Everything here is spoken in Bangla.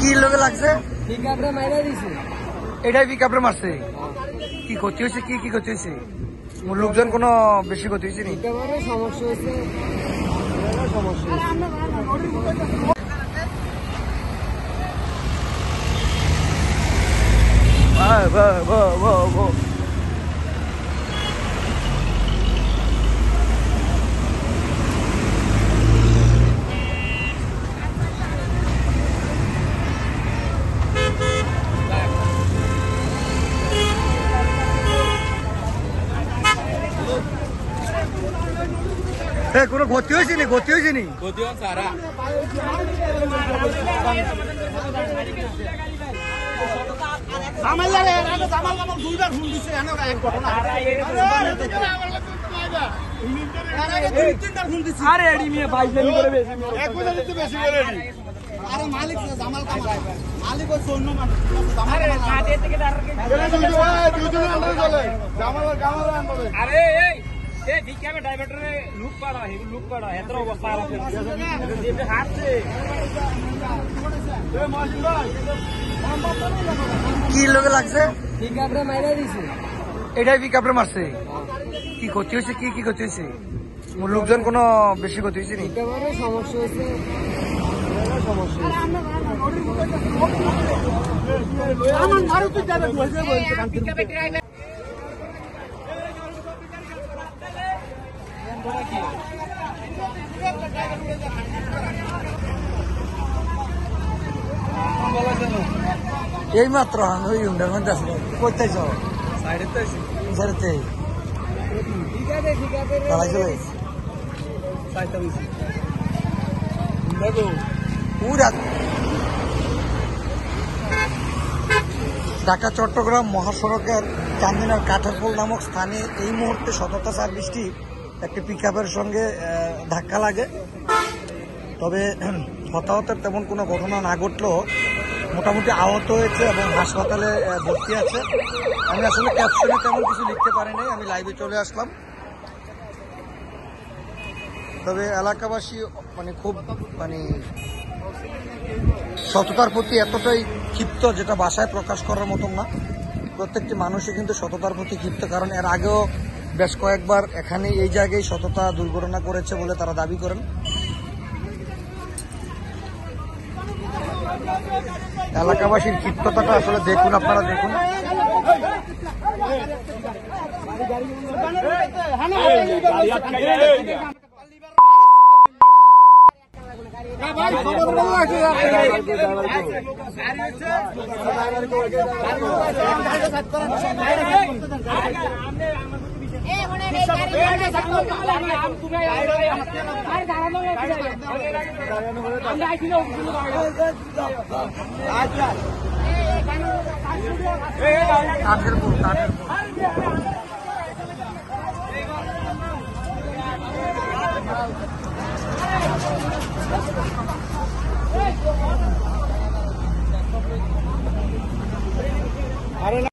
কি লোকে লাগছে? পিকআপরে মাইরা দিছে। এটাই পিকআপরে মারছে। কি ক্ষতি হয়েছে? কি কি ক্ষতি হয়েছে? লোকজন কোনো বেশি ক্ষতি হয়েছে নি? পিকআপরে সমস্যা হয়েছে, সমস্যা কোনো ক্ষতি হয়েছে নি? ক্ষতি হয়েছে নি? কি লোকে লাগছে? পিকআপরে মাইরা দিছে। এটাই পিকআপরে মারছে। কি ক্ষতি হয়েছে? কি কি ক্ষতি হয়েছে? লোকজন কোনো বেশি ক্ষতি হয়েছে নি? পিকআপরে সমস্যা হয়েছে, সমস্যা এই মাত্র আমি ওই ইউন্ডার মধ্যে আসলে কোথায় যাও? ঢাকা চট্টগ্রাম মহাসড়কের চান্দিনার কাঠারপোল নামক স্থানে এই মুহূর্তে সততা সার্ভিসটি একটি পিকআপের সঙ্গে ধাক্কা লাগে। তবে হতাহতের তেমন কোনো ঘটনা না ঘটলেও মোটামুটি আহত হয়েছে এবং হাসপাতালে ভর্তি আছে। আমি আসলে ক্যাপশনে তেমন কিছু লিখতে পারি নাই, আমি লাইভে চলে আসলাম। তবে এলাকাবাসী খুব সততার প্রতি এতটাই ক্ষিপ্ত যেটা ভাষায় প্রকাশ করার মতন না। প্রত্যেকটি মানুষই কিন্তু সততার প্রতি ক্ষিপ্ত, কারণ এর আগেও বেশ কয়েকবার এখানে এই জায়গায় সততা দুর্ঘটনা করেছে বলে তারা দাবি করেন। এলাকাবাসীর ক্ষিপ্ততাটা আসলে দেখুন, আপনারা দেখুন। কাঠের